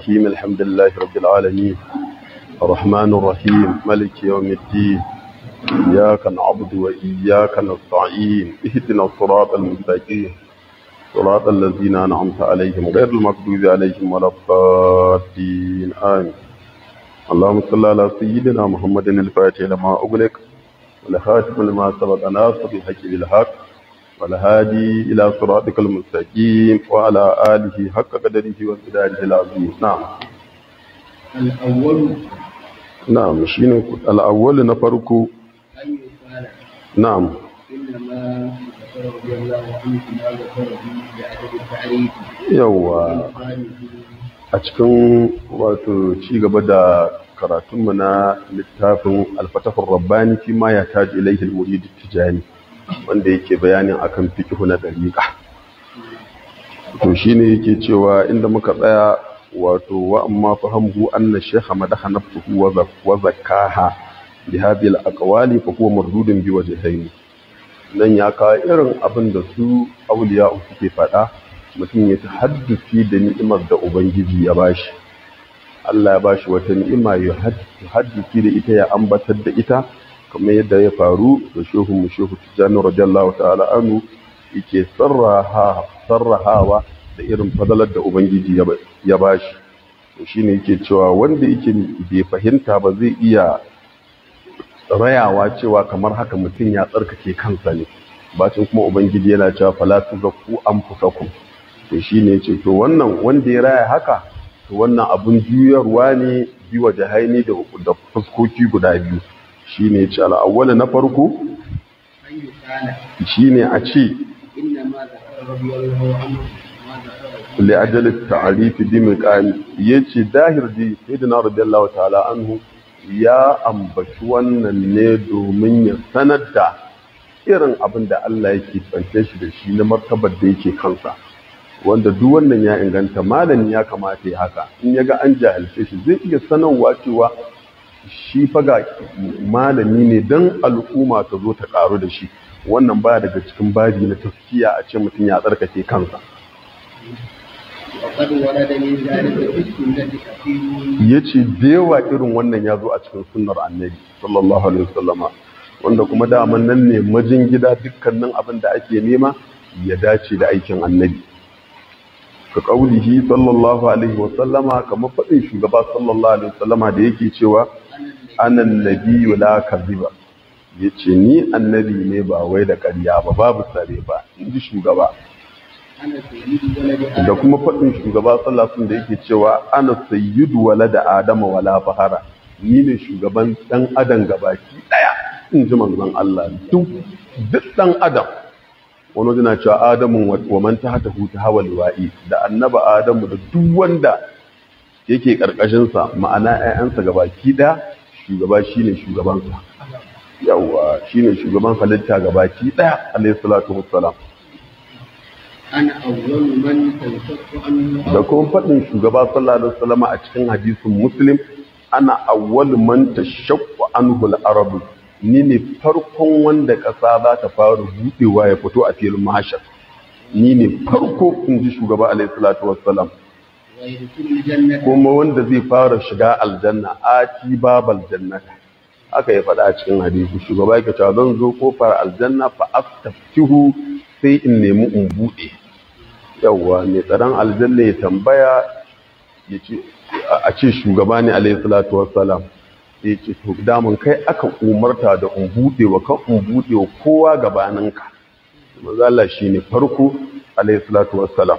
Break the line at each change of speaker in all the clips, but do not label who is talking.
الرحيم الحمد لله رب العالمين الرحمن الرحيم ملك يوم الدين إياك نعبد وإياك نستعين اهدنا الصراط المستقيم صراط الذين أنعمت عليهم غير المغضوب عليهم ولا الضالين آمين. اللهم صل على سيدنا محمد الفاتح لما أغلق والخاتم لما سبق ناصر الحق بالحق والهادي إلى صراطك المستقيم وعلى آله حق قدره وامتداده العظيم. نعم.
الأول
نعم شنو الأول نفرق.
أن يقال
نعم.
إنما ذكر رضي الله عنه ما ذكر به بعدد التعريف.
يوا a cikin wato ci gaba da karatunmu na littafin alfatahur rabbani fi ma ya taji ilaihi al-murid tijani wanda yake bayanin akan fiqh na dariqa. To shine yake cewa inda muka tsaya wato wa amma fahamhu anna shaykha madaha nafsuhu wa zakkaha bi hadhihi al-aqwali fa huwa mardudun bi wajhayn. Nan ya kawo irin abin da su auliya suke faɗa, mutum ya tahaddusi da ni'imar da ubangiji ya bashi. Allah ya bashi wata ni'ima ya haddusi da ita, ya ambatar da ita kamar yadda ya faru da shehu Tijjani radiyallahu ta'ala anhu yake sarrahawa da irin fadalar da ubangiji ya bashi. To shine yake cewa wanda yake bai fahimta ba zai iya rayawa cewa kamar haka mutum ya tsarkake kansa ne, bacin kuma ubangiji yana cewa fala tuzakku anfusakum. To shine yace to wannan wanda ya raya haka, to wannan abun juyarwa ne bi wajahaini da fuskoki guda biyu. Shine yace al-awwal na farko
أن يقال
shine a ce
إنما ذكر رضي الله عنه ما ذكر
li ajal at-ta'rif bi miqami, yace dahir di sayyidina radiyallahu ta'ala anhu ya ambaci wannan ne domin ya sanar da irin abin da Allah yake tsance shi da shi na martabar da yake kansa, wanda duk wannan ya inganta. malami ya kamata ya haka, in ya ga an jahilce shi zai iya sanarwa cewa shi faga malami ne don al'umma ta zo ta karu da shi. Wannan baya daga cikin babi na taskiya a ce mutum ya tsarkake kansa.
وقد ورد من ذلك في السنة كثير.
Yace da yawa irin wannan ya zo a cikin sunnar annabi sallallahu alaihi wasallama, wanda kuma daman nan ne majin gida dukkanin abin da ake nema ya dace da aikin annabi. Ka kaulihi sallallahu alaihi wasallama, kamar faɗin shugaba sallallahu alaihi wasallama da yake cewa anan nabiyyu la kadhiba, yace ni annabi ne ba wai da ƙarya ba, babu sare ba, inji shugaba.
أنا سيد ولد
Da kuma faɗin shugaba sallallahu alaihi wasallam da yake cewa ana sayyidu walada adama wala fahara, ni ne shugaban dan adam gabaki daya, inji manzon Allah. Duk dan adam, wani yana cewa adamu wa man tahta hu tahawal wa'i, da annaba adamu da duk wanda yake karkashin sa, ma'ana ƴaƴansa gabaki daya, shugaba shine shugaban sa. Yawa shine shugaban halitta gabaki daya alayhi salatu wassalam.
أنا أول من تنشق عنه.
Da kuma faɗin shugaba sallallahu alaihi wasallam a cikin hadisin Muslim, ana awwal man tashaqqu anhu al-arab, ni ne farkon wanda ƙasa za ta fara buɗewa ya fito a filin mahashar. Ni ne farko, in ji shugaba alaihi salatu wassalam,
ويدخل الجنة.
kuma wanda zai fara shiga aljanna, ati babal jannata. Aka yi faɗa a cikin hadisi, shugaba yake cewa zan zo kofar aljanna fa astaftihu, sai in nemi in buɗe. Yawwa mai tsaron aljanna ya tambaya, ya ce a ce shugaba ne alaihi salatu wassalam, ya ce to damun kai aka umarta da in buɗe wa kan in buɗe wa kowa gabaninka. Manzo Allah shine farko alaihi salatu wassalam.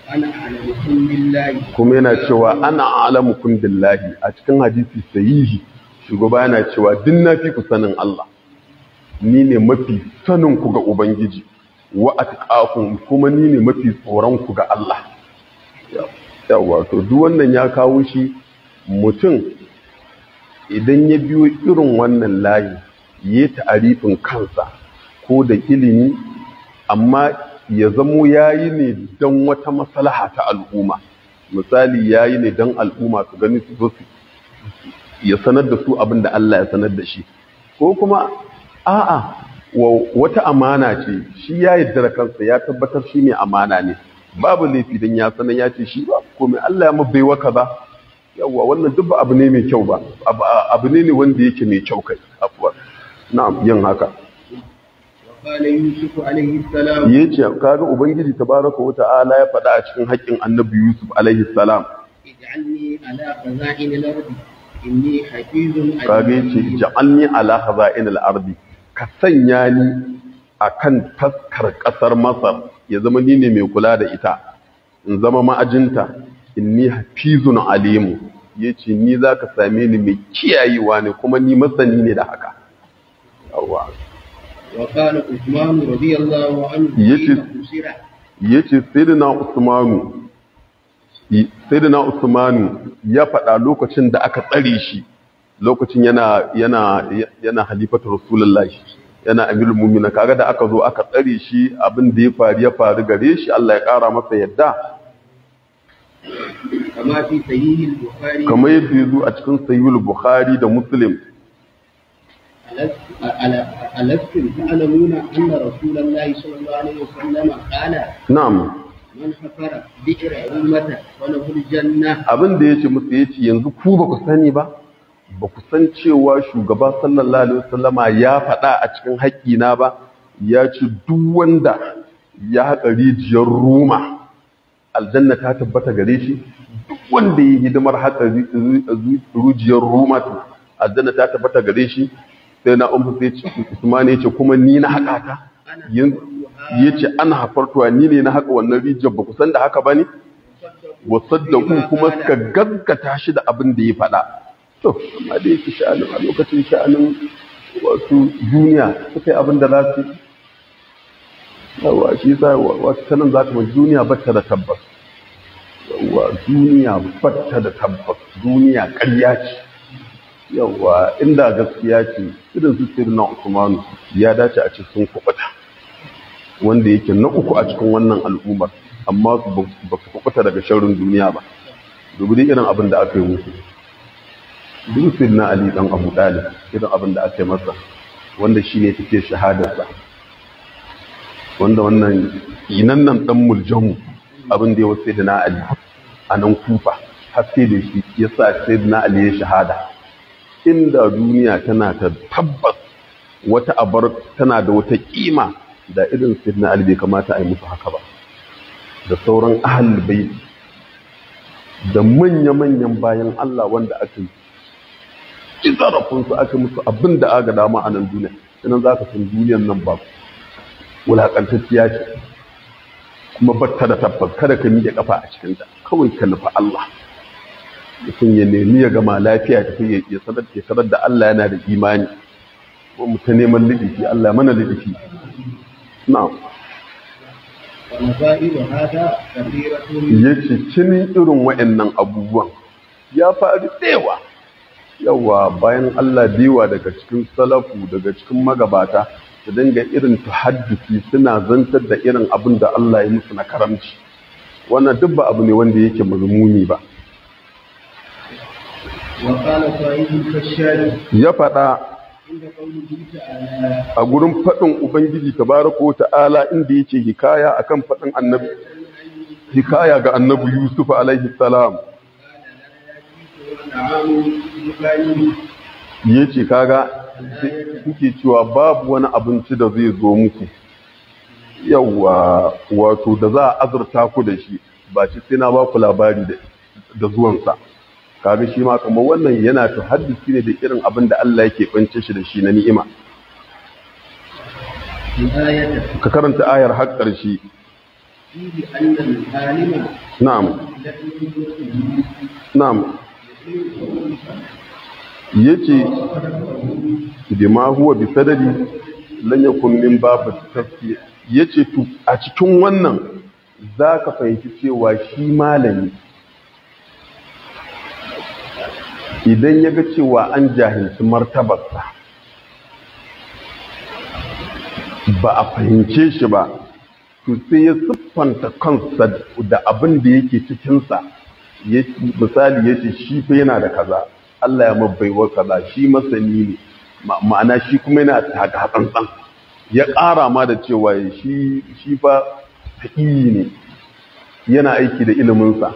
أنا أعلمكم بالله.
Kuma yana cewa ana alamukum billahi, a cikin hadisi sahihi shugaba yana cewa duk na fi ku sanin Allah, ni ne mafi sanin ku ga ubangiji, wa atqakum, kuma ni ne mafi tsoron ku ga Allah. Yawa to duk wannan ya kawo shi, mutum idan ya biyo irin wannan layi ya ta'arifin kansa ko da ilimi, amma ya zamo yayi ne don wata maslaha ta al'umma. Misali yayi ne don al'umma su gani su zo su ya sanar da su abin da Allah ya sanar da shi, ko kuma a'a wata amana ce, shi ya yarda da kansa, ya tabbatar shi ne amana ne, babu laifi dan ya sanar ya ce shi ba komai Allah ya mabaiwa kaza yawa wannan duk ba abu ne mai kyau ba abu ne wanda yake mai kyau kai afwa na'am yin haka
وقال يوسف عليه السلام
yace kaga ubangiji tabaraka wa ta'ala ya faɗa a cikin haƙƙin annabi Yusuf alaihi salam
اجعلني على خزائن الأرض إني حفيظ
kaga yace ja'alni ala khaza'in al-ardi ka sanya ni akan taskar kasar Masar ya zama ni ne mai kula da ita in zama ma'ajinta inni hafizun alimu yace ni zaka same ni mai kiyayewa ne kuma ni masani ne da haka yawa
وقال عثمان رضي الله عنه
yace sayyidina Usmanu ya faɗa lokacin da aka tsare shi lokacin yana halifatu rasulullahi yana amirul mu'minin kaga da aka zo aka tsare shi abin da ya faru gare shi Allah ya ƙara masa yadda
kama fi sahih al-bukhari
kamar yadda yazo a cikin sahih al-bukhari da muslim
ألستم تعلمون أن رسول الله صلى الله عليه وسلم قال
نعم
من حفر بئر أمة فله الجنة
abin da yace musu yace yanzu ku ba ku sani ba ba ku san cewa shugaba sallallahu alaihi wasallama ya faɗa a cikin haƙƙina ba ya ce duk wanda ya haƙa rijiyar ruma aljanna ta tabbata gare shi duk wanda ya hidimar haƙa rijiyar ruma to aljanna ta tabbata gare shi sai na umar sai ce Usman ya ce kuma ni na haƙa ta ya ce an hafartuwa ni ne na haƙa wannan rijiyar ba ku san da haka ba ne wasaddaku kuma suka gaggata shi da abin da ya faɗa to amma da yake sha'anin a lokacin sha'anin wasu duniya suka yi abin da za su yawa shi sa wasu sanin za ta duniya batta da tabbas yawa duniya batta da tabbas duniya ƙarya ce yawa inda gaskiya ce irin su sirna Usmanu ya dace a ce sun kubuta wanda yake na uku a cikin wannan al'ummar amma ba su kubuta daga sharrin duniya ba dubu irin abin da aka yi musu duk sirna Ali dan Abu Talib irin abin da aka yi masa wanda shine take shahadarsa wanda wannan nan dan muljamu abin da ya wasu sayyidina Ali a nan Kufa har sai da shi yasa sayyidina Ali ya shahada inda duniya tana ta tabbas wata abar tana da wata kima da irin sayyidina Ali bai kamata a yi musu haka ba da sauran ahlul bait da manya-manyan bayan Allah wanda aka yi zarafin su aka musu abin da aka dama a nan duniya idan za ka san duniyan nan ba wulakantacciya ce kuma batta da tabbas kada ka miƙe kafa a cikinta kawai ka nufa Allah mutum ya nemi ya gama lafiya ta fi ya sanar da Allah yana da imani ko mu ta neman lidifi Allah mana lidifi na'am yace cinin irin wayannan abubuwan ya faru tsewa yawa bayan Allah biwa daga cikin salafu daga cikin magabata su dinga irin tuhaddisi suna zantar da irin abin da Allah ya musu na karamci wannan duk ba abu ne wanda yake mazmuni ba ya faɗa a gurin faɗin Ubangiji tabaraka ta'ala inda yake hikaya akan faɗin annabi hikaya ga annabi Yusuf alaihi salam yace kaga kuke cewa babu wani abinci da zai zo muku yawa wato da za a azurta ku da shi ba shi sai na ba ku labari da zuwansa kaga shi ma kamar wannan yana ta haddisi ne da irin abin da Allah yake bance shi da shi na ni'ima ka karanta ayar har ƙarshe na'am na'am yace bima huwa bi sadadi lan yakun min babu tafsir yace to a cikin wannan zaka fahimci cewa shi malami idan ya ga cewa an jahilci martabarsa ba a fahimce shi ba to sai ya siffanta kansa da abin da yake cikinsa misali ya ce shi fa yana da kaza Allah ya mabbaiwa kaza shi masani ne ma'ana shi kuma yana taka tsantsan ya ƙara ma da cewa shi fa taƙiyi ne yana aiki da iliminsa.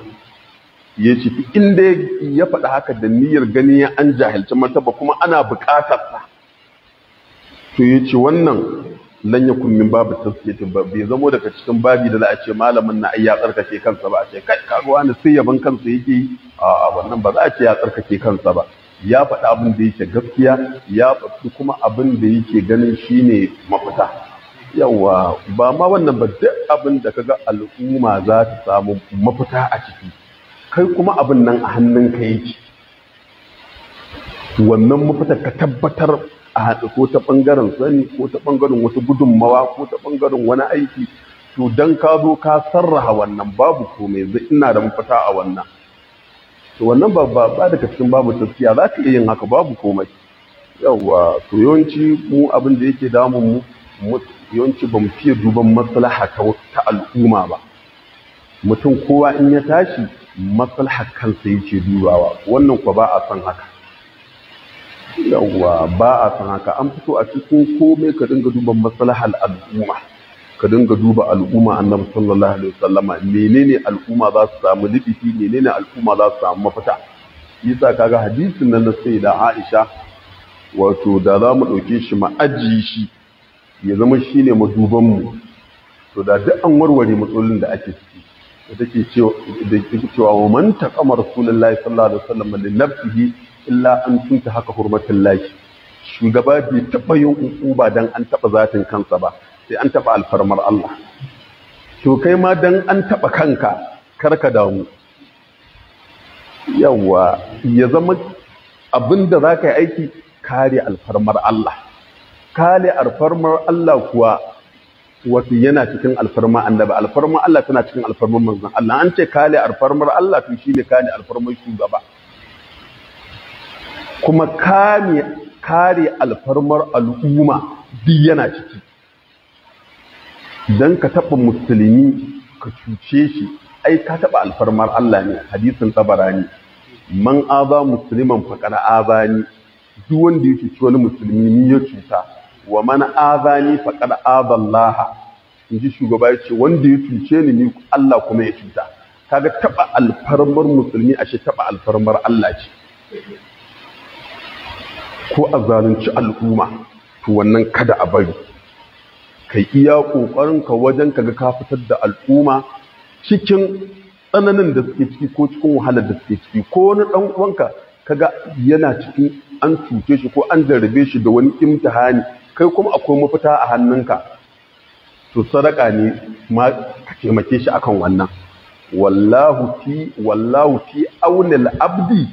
Ya ce inda ya faɗa haka da niyyar gani an jahilci martaba kuma ana buƙatarsa, to ya ce wannan lan yakun min babu tazkiyatin ba, bai zamo daga cikin babi da za a ce malamin na ai ya tsarkake kansa ba, a ce kai kaga wani sai yaban kansa yake yi. A wannan ba za a ce ya tsarkake kansa ba, ya faɗi abin da yake gaskiya, ya faɗi kuma abin da yake ganin shine mafita. Yawa ba ma wannan ba, duk abin da kaga al'umma za ta samu mafita a ciki, kai kuma abin nan a hannunka yake, wannan mafitar ka tabbatar a haɗe ko ta ɓangaren sani ko ta ɓangaren wata gudunmawa ko ta ɓangaren wani aiki, to don ka zo ka sarraha wannan babu komai, zai ina da mafita a wannan, to wannan ba daga cikin babu taskiya za ka iya yin haka babu komai. Yawwa to yawanci mu abin da yake damun mu yawanci ba mu fiye duban maslaha ta al'umma ba. Mutum kowa in ya tashi maslaha kansa yake dubawa, wannan kuwa ba a san haka. Yawwa ba a san haka, an fito a cikin komai ka dinga duban maslahar al'umma, ka dinga duba al'umma. Annabi sallallahu alaihi wasallama menene al'umma za su samu lififi, menene al'umma za su samu mafita. Yasa kaga hadisin nan na sayyida Aisha, wato da za mu dauke shi mu ajiye shi ya zama shine maduban mu, to da duk an warware matsalolin da ake ciki. Da take cewa wa man taqama rasulullahi sallallahu alaihi wasallam li nafsihi illa an tunta haka hurmatullahi. Shugaba bai taba yin ukuba dan an taba zatin kansa ba, sai an taba alfarmar Allah. To kai ma dan an taba kanka karka damu. Yawa ya zama abinda zaka yi aiki kare alfarmar Allah. Kare alfarmar Allah kuwa wato yana cikin alfarma annabi, alfarmar Allah tana cikin alfarmar manzon Allah. An ce kare alfarmar Allah to shine kare alfarmar shugaba, kuma kare alfarmar al'umma duk yana ciki. Dan ka taba musulmi ka cuce shi, ai ka taba alfarmar Allah ne. Hadisin Tabarani, man aza musliman faqad azani, duk wanda ya cuci wani musulmi ni ya cuta, wa man azani faqad azallaha. Inji shugaba yace wanda ya cuce ni Allah kuma ya cuta. Kaga taba alfarmar musulmi ashe taba alfarmar Allah ce. Ko a zalunci al'umma, to wannan kada a bari. Kai iya kokarin ka wajen kaga ka fitar da al'umma cikin tsananin da suke ciki ko cikin wahalar da suke ciki, ko wani dan uwanka kaga yana cikin an cuce shi ko an jarrabe shi da wani imtihani, kai kuma akwai mafita a hannunka, to sadaka ne ma ka taimake shi akan wannan. Wallahu fi auni al-abdi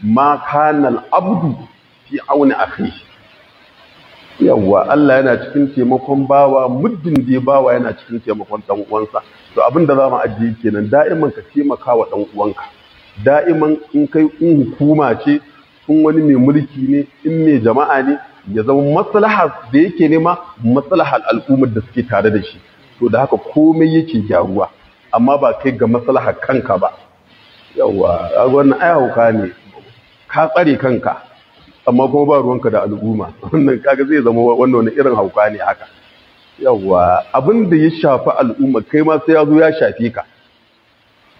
ma kana al-abdu fi auni akhihi. Yawwa Allah yana cikin taimakon bawa muddin da bawa yana cikin taimakon dan uwansa. To abinda zamu ajiye kenan, da'iman ka taimaka wa dan uwanka. Da'iman in kai in hukuma ce, in wani mai mulki ne, in mai jama'a ne, ya zama maslaha da yake nema maslahar al'ummar da suke tare da shi. To da haka komai yake gyaruwa, amma ba kai ga maslahar kanka ba. Yawwa wannan ai hauka ne, ka tsare kanka amma kuma ba ruwanka da al'umma. Wannan kaga zai zama wannan wani irin hauka ne haka. Yawwa abin da ya shafi al'umma kai ma sai ya zo ya shafe ka,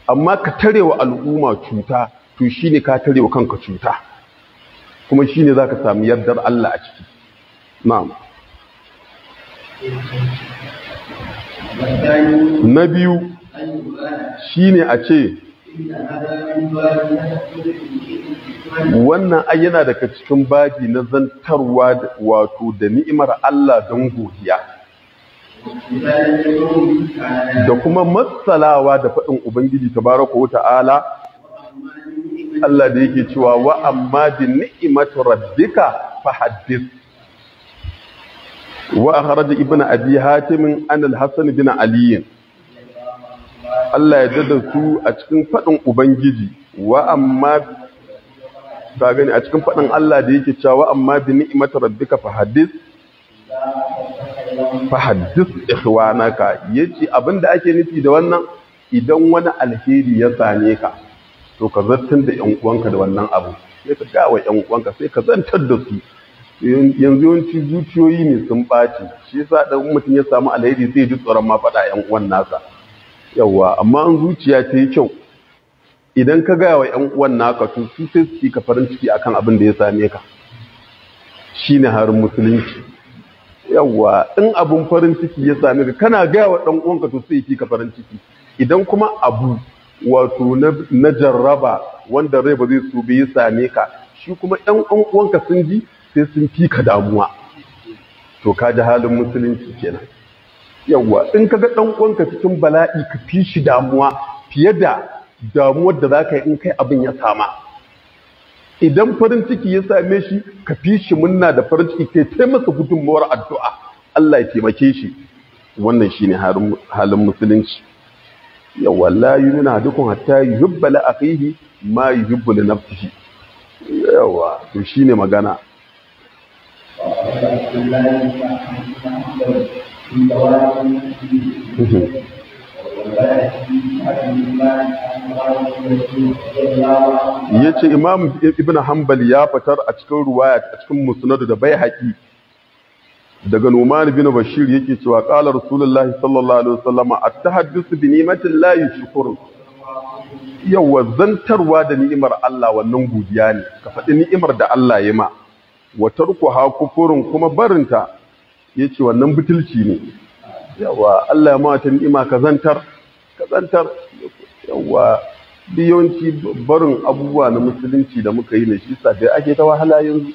amma ka tarewa al'umma cuta, to shine ka tarewa kanka cuta, kuma shine zaka samu yardar Allah a ciki. Na'am. Na biyu shine a ce wannan ai yana daga cikin babi na zantarwa wato da ni'imar Allah don godiya, da kuma matsalawa da faɗin Ubangiji tabaraka wa ta'ala, Allah da yake cewa wa amma bi ni'imati rabbika fahaddith. Wa akhraj ibn abi hatim an al-hasan bin ali, Allah ya dada su a cikin faɗin Ubangiji, wa amma ka gani a cikin faɗin Allah da yake cewa amma bi ni'imati rabbika fahaddith ikhwanaka. Yace abinda ake nufi da wannan, idan wani alheri ya same ka, to ka zartar da ƴan uwanka da wannan abu, sai ka ga wa ƴan uwanka, sai ka zantar da su. Yanzu yawanci zuciyoyi ne sun ɓaci, shi yasa dan mutum ya samu alheri zai ji tsoron ma faɗa ƴan uwan nasa. yawa amma an zuciya ta yi kyau idan ka gaya wa 'yan uwan naka to su sai su ka farin ciki akan abin da ya same ka shine harin musulunci. Yawa in abun farin ciki ya same ka kana gaya wa ɗan uwanka to sai ka farin ciki. Idan kuma abu wato na jarraba wanda rai ba zai so bai ya same ka shi kuma 'yan uwanka sun ji sai sun fi ka damuwa, to ka ji halin musulunci kenan. Yawa in ka ga ɗan uwanka cikin bala'i ka fi shi damuwa fiye da damuwar da za ka yi in kai abin ya sama. Idan farin ciki ya same shi ka fi shi munna da farin ciki kai ta masa gudunmawar addu'a Allah ya taimake shi. Wannan shine halin musulunci. Yawa la yumina dukun hatta yuhibba li akhihi ma yuhibbu li nafsihi. Yawa to shine magana. Ya ce Imam Ibn Hanbal ya fitar a cikin ruwaya a cikin Musnad da Baihaqi daga Numan bin Bashir yake cewa qala Rasulullahi sallallahu alaihi wasallam at-tahaddusu bi ni'matillahi shukrun. Yawa zantarwa da ni'imar Allah wannan godiya ne, ka faɗi ni'imar da Allah ya ma, wa tarkuha kufurun kuma barinta yace wannan butulci ne. Yawa Allah ya ma ta ni'ima ka zantar yawa biyonci barin abubuwa na musulunci da muka yi ne shi sa dai ake ta wahala yanzu,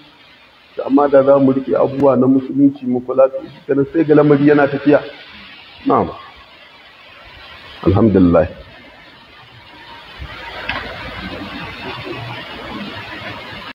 amma da za mu rike abubuwa na musulunci mu kula da shi sai ga lamari yana tafiya. Na'am, alhamdulillah.